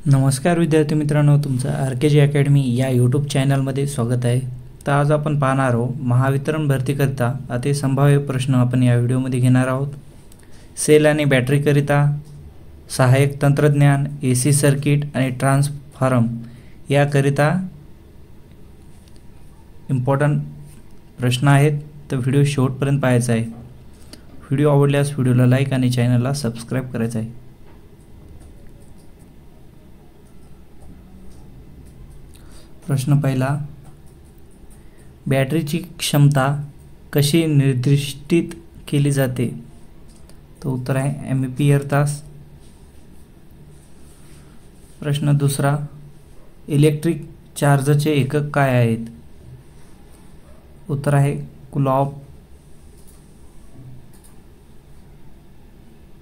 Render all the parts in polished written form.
नमस्कार विद्यार्थी मित्रांनो, तुमचं RKG अकॅडमी या यूट्यूब चॅनलमध्ये स्वागत आहे। तर आज आपण पाहणार आहोत महावितरण भरतीकरिता अति संभाव्य प्रश्न आपण या व्हिडिओमध्ये घेणार आहोत। सेल आणि बॅटरीकरिता सहाय्यक तंत्रज्ञान, AC सर्किट आणि ट्रान्सफॉर्मर याकरिता इम्पॉर्टंट प्रश्न आहेत। तर व्हिडिओ शेवटपर्यंत पाहायचा आहे। व्हिडिओ आवडल्यास व्हिडिओला लाईक आणि चॅनलला सबस्क्राइब करायचं आहे। प्रश्न पहिला, बॅटरीची क्षमता कशी निर्दिष्टित केली जाते? तो उत्तर आहे एम्पियर तास। प्रश्न दुसरा, इलेक्ट्रिक चार्जचे एकक काय आहेत? उत्तर आहे कुलॉम्ब।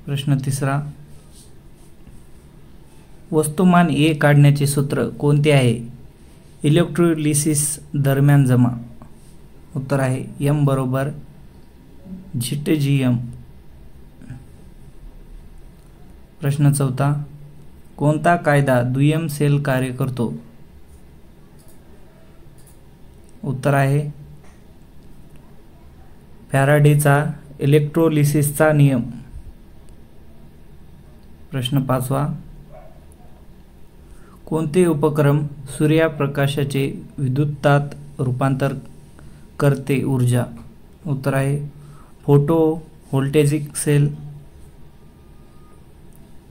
प्रश्न तिसरा, वस्तुमान A काढण्याचे सूत्र कोणते आहे? इलेक्ट्रोलिसिस दरम्यान जमा। उत्तर आहे M बरोबर ZgM। प्रश्न चौथा, कोणता कायदा दुय्यम सेल कार्य करतो? उत्तर आहे फॅराडेचा इलेक्ट्रोलिसिसचा नियम। प्रश्न पाचवा, कोणते उपकरण सूर्यप्रकाशाचे विद्युतात रूपांतर करते ऊर्जा? उत्तर आहे फोटो व्होल्टेजिक सेल।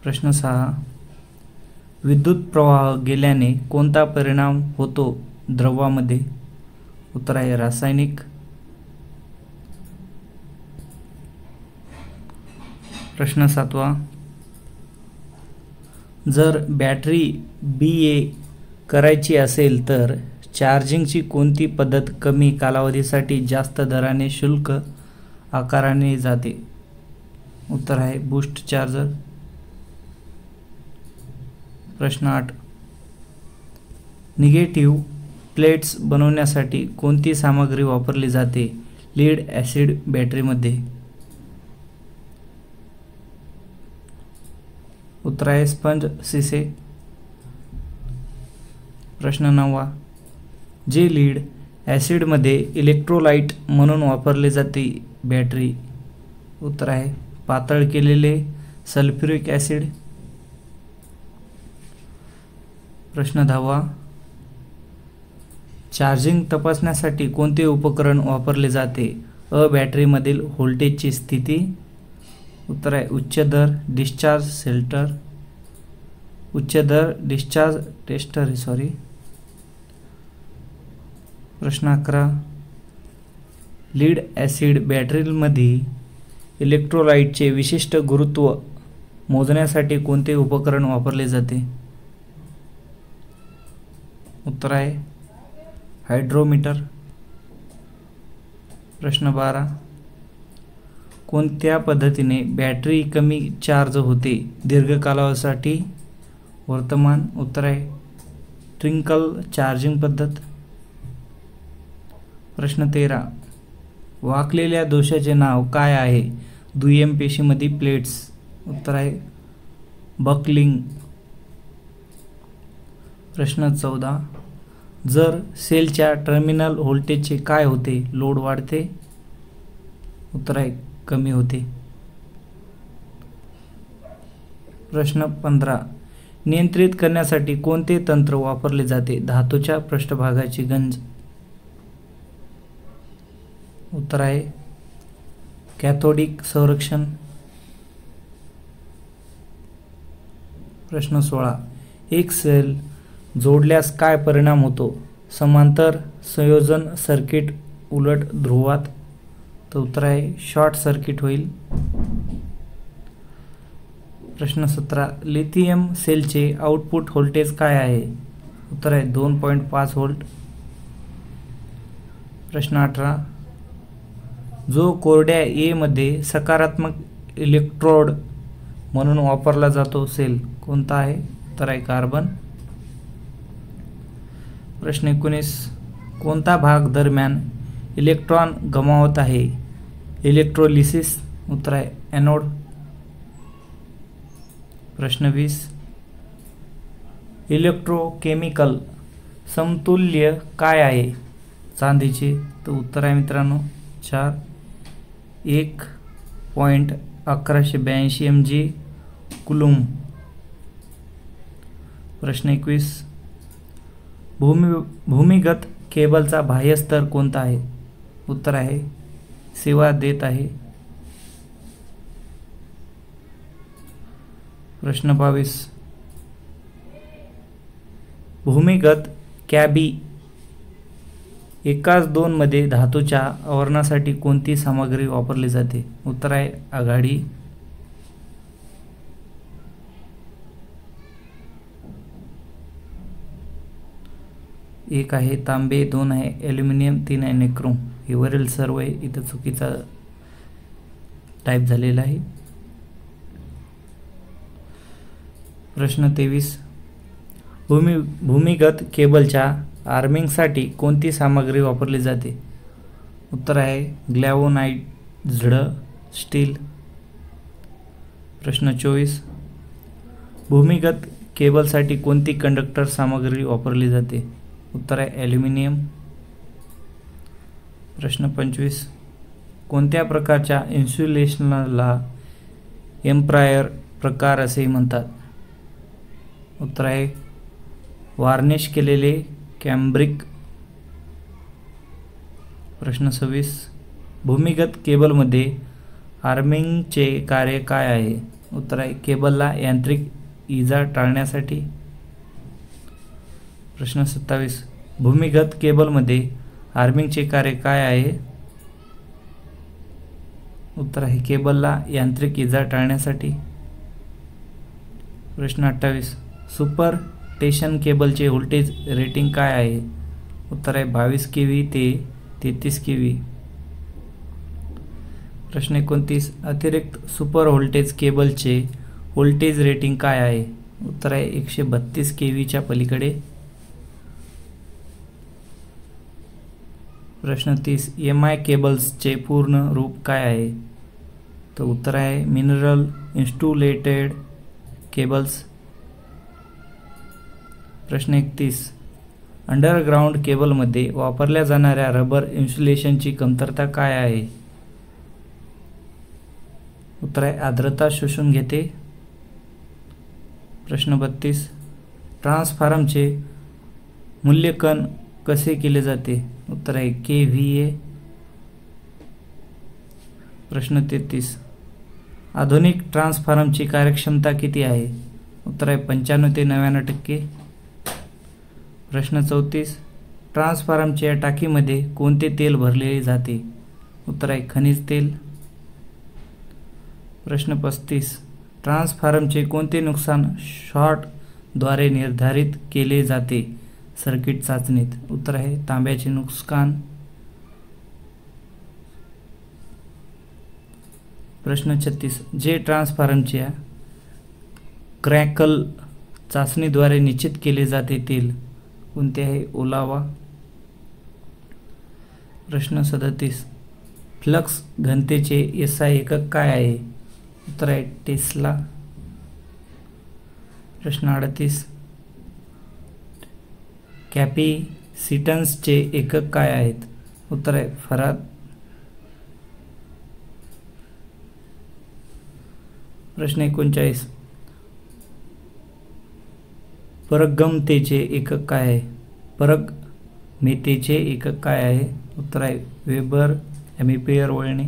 प्रश्न 6, विद्युत प्रवाह गेल्याने कोणता परिणाम होतो द्रव्यामध्ये? उत्तर आहे रासायनिक। प्रश्न 7, जर बॅटरी BA करायची असेल तर चार्जिंगची कोणती पद्धत कमी कालावधीसाठी जास्त दराने शुल्क आकारणे जाते? उत्तर आहे बूस्ट चार्जर। प्रश्न 8, निगेटिव्ह प्लेट्स बनवण्यासाठी कोणती सामग्री वापरली जाते लीड ॲसिड बॅटरीमध्ये? उत्तर आहे स्पंज सीसे। प्रश्न 9, जे लीड ॲसिडमध्ये इलेक्ट्रोलाइट म्हणून वापरले जाते बॅटरी? उत्तर आहे पातळ केलेले सल्फ्युरिक ॲसिड। प्रश्न 10, चार्जिंग तपासण्यासाठी कोणते उपकरण वापरले जाते बॅटरीमधील व्होल्टेजची स्थिती? उत्तर आहे उच्च दर डिस्चार्ज सेल्टर, उच्च दर डिस्चार्ज टेस्टर सॉरी। प्रश्न 11, लीड ॲसिड बॅटरीमध्ये इलेक्ट्रोलाइटचे विशिष्ट गुरुत्व मोजण्यासाठी कोणते उपकरण वापरले जाते? उत्तर आहे हायड्रोमीटर। प्रश्न 12, कोणत्या पद्धतीने बॅटरी कमी चार्ज होते दीर्घ कालावधीसाठी? वर्तमान। उत्तर आहे ट्विंकल चार्जिंग पद्धत। प्रश्न 13, वाकलेल्या दोषाचे नाव काय आहे दुय्यम पेशीमधील प्लेट्स? उत्तर आहे बकलिंग। प्रश्न 14, जर सेलच्या टर्मिनल व्होल्टेजचे काय होते? लोड वाढते? उत्तर आहे कमी होते। प्रश्न 15, नियंत्रित करण्यासाठी कोणते तंत्र वापरले जाते धातूच्या पृष्ठभागाची गंज? उत्तर आहे कॅथोडिक संरक्षण। प्रश्न 16, एक सेल जोडल्यास काय परिणाम होतो? समांतर संयोजन सर्किट उलट ध्रुवात? तर उत्तर आहे शॉर्ट सर्किट होईल। प्रश्न 17, लिथियम सेलचे आउटपुट व्होल्टेज काय आहे? उत्तर आहे 2.5 व्होल्ट। प्रश्न 18, जो कोरड्या A मध्ये सकारात्मक इलेक्ट्रोड म्हणून वापरला जातो सेल कोणता आहे? तर आहे कार्बन। प्रश्न 19, कोणता भाग दरम्यान इलेक्ट्रॉन गमावत आहे इलेक्ट्रोलिसिस? उत्तर आहे एनोड। प्रश्न 20, इलेक्ट्रोकेमिकल समतुल्य काय आहे चांदीचे? तर उत्तर आहे मित्रांनो 4. 1.1182 mg कुलूम. प्रश्न 21. भूमिगत केबलचा बाह्य स्तर कोणता आहे? उत्तर आहे सेवा देत आहे. प्रश्न 22. भूमिगत कॅबी एकाच 2 मध्ये धातूच्या आवरणासाठी कोणती सामग्री वापरली जाते? उत्तर आहे आघाडी. एक आहे तांबे, 2 आहे ॲल्युमिनियम, 3 आहे निक्रोम. हे वरील सर्व इथं चुकीचा टाईप झालेला आहे. प्रश्न 23. भूमिगत केबलच्या आर्मिंगसाठी कोणती सामग्री वापरली जाते? उत्तर आहे ग्लॅव्होनाइज्ड स्टील. प्रश्न 24. भूमिगत केबलसाठी कोणती कंडक्टर सामग्री वापरली जाते? उत्तर आहे ॲल्युमिनियम. प्रश्न 25. कोणत्या प्रकारच्या इन्सुलेशनला एम्प्रायर प्रकार असे म्हणतात? उत्तर आहे वार्निश केलेले कॅम्ब्रिक. प्रश्न 26. भूमिगत केबलमध्ये आर्मिंगचे कार्य काय आहे? उत्तर आहे केबलला यांत्रिक इजा टाळण्यासाठी. प्रश्न 27. भूमिगत केबलमध्ये आर्मिंगचे कार्य काय आहे? उत्तर आहे केबलला यांत्रिक इजा टाळण्यासाठी. प्रश्न 28. सुपर टेशन केबलचे व्होल्टेज रेटिंग काय आहे? उत्तर आहे 22 kV ते 33 kV. प्रश्न 29. अतिरिक्त सुपर व्होल्टेज केबलचे व्होल्टेज रेटिंग काय आहे? उत्तर आहे 132 kV च्या पलीकडे. प्रश्न 30. MI केबल्सचे पूर्ण रूप काय आहे? तर उत्तर आहे मिनरल इन्सुलेटेड केबल्स. प्रश्न 31. अंडरग्राउंड केबलमध्ये वापरल्या जाणाऱ्या रबर इन्सुलेशनची कमतरता काय आहे? उत्तर आहे आर्द्रता शोषून घेते. प्रश्न 32. ट्रान्सफॉर्मरचे मूल्यांकन कसे केले जाते? उत्तर आहे kVA. प्रश्न 33. आधुनिक ट्रान्सफॉर्मरची कार्यक्षमता किती आहे? उत्तर आहे 95 ते 99%. प्रश्न 34. ट्रान्सफॉर्मरच्या टाकीमध्ये कोणते तेल भरले जाते? उत्तर आहे खनिज तेल. प्रश्न 35. ट्रान्सफॉर्मरचे कोणते नुकसान शॉर्टद्वारे निर्धारित केले जाते सर्किट चाचणीत? उत्तर आहे तांब्याचे नुकसान. प्रश्न 36. जे ट्रान्सफॉर्मरच्या क्रॅकल चाचणीद्वारे निश्चित केले जाते तेल कोणते आहे? ओलावा. प्रश्न 37. फ्लक्स घनतेचे SI एकक काय आहे? उत्तर आहे टेस्ला. प्रश्न 38. कॅपॅसिटन्सचे एकक काय आहेत? उत्तर आहे फराद. प्रश्न 39. पारगम्यतेचे एकक काय आहे? पारगम्यतेचे एकक काय आहे? उत्तर आहे वेबर एम्पियर वळणे.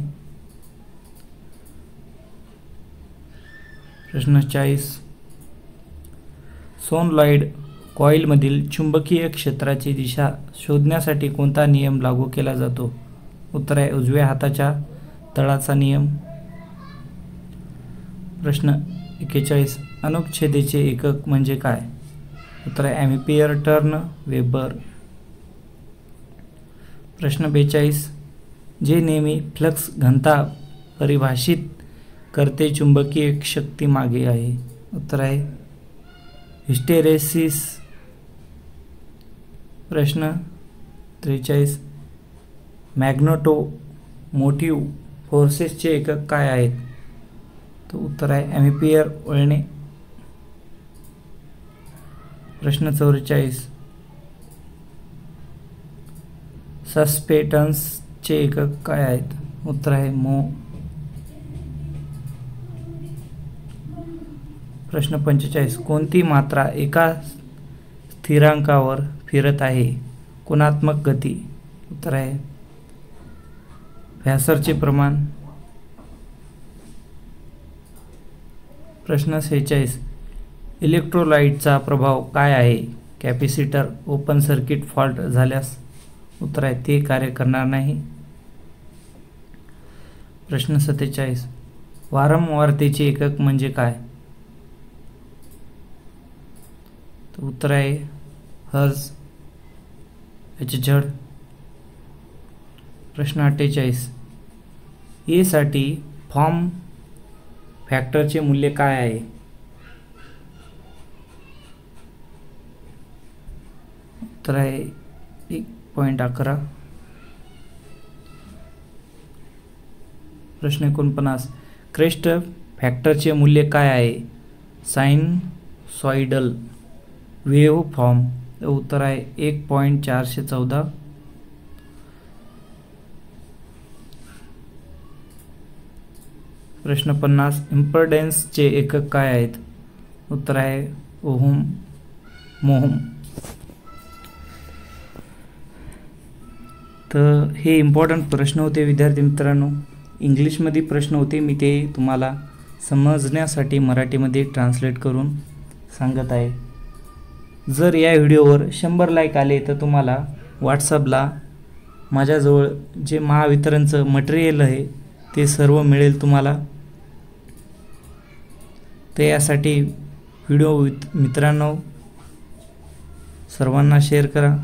प्रश्न 40. सोलेनॉइड कॉइलमधील चुंबकीय क्षेत्राची दिशा शोधण्यासाठी कोणता नियम लागू केला जातो? उत्तर आहे उजव्या हाताच्या तळाचा नियम. प्रश्न 41. अनुच्छेदेचे एकक म्हणजे काय? उत्तर आहे एम्पियर टर्न वेबर. प्रश्न 42. जे नेहमी फ्लक्स घनता परिभाषित करते चुंबकीय शक्ती मागे आहे? उत्तर आहे हिस्टेरेसिस. प्रश्न 43. मॅग्नेटोमोटिव्ह फोर्सेसचे एकक काय आहेत? तर उत्तर आहे एम्पियर वळणे. प्रश्न 44, सस्पेन्शनचे एकक काय आहेत? उत्तर आहे मो. प्रश्न 45, कोणती मात्रा एका स्थिरांकावर फिरत आहे? गुणात्मक गती. उत्तर आहे व्यासाचे प्रमाण. प्रश्न 46, इलेक्ट्रोलाइटचा प्रभाव काय आहे? कॅपॅसिटर ओपन सर्किट फॉल्ट झाल्यास. उत्तर आहे ते कार्य करणार नाही. प्रश्न 47, वारंवारतेचे एकक म्हणजे काय? तर उत्तर आहे हर्ट्झ. HZ. प्रश्न 48, ए साठी फॉर्म फॅक्टरचे मूल्य काय आहे? उत्तर आहे 1.11. प्रश्न 49, क्रेस्ट फॅक्टरचे मूल्य काय आहे? Sinusoidal wave form. उत्तर आहे 1.414. प्रश्न 50, इम्पीडन्सचे एकक काय आहेत? उत्तर आहे ओहम. मोहम. तर हे इम्पॉर्टंट प्रश्न होते विद्यार्थी मित्रांनो. इंग्लिशमध्ये प्रश्न होते, मी ते तुम्हाला समजण्यासाठी मराठीमध्ये ट्रान्सलेट करून सांगत आहे. जर या व्हिडिओवर 100 लाईक आले तर तुम्हाला व्हॉट्सअपला माझ्याजवळ जे महावितरणचं मटेरियल आहे ते सर्व मिळेल तुम्हाला. तर यासाठी व्हिडिओ मित्रांनो सर्वांना शेअर करा.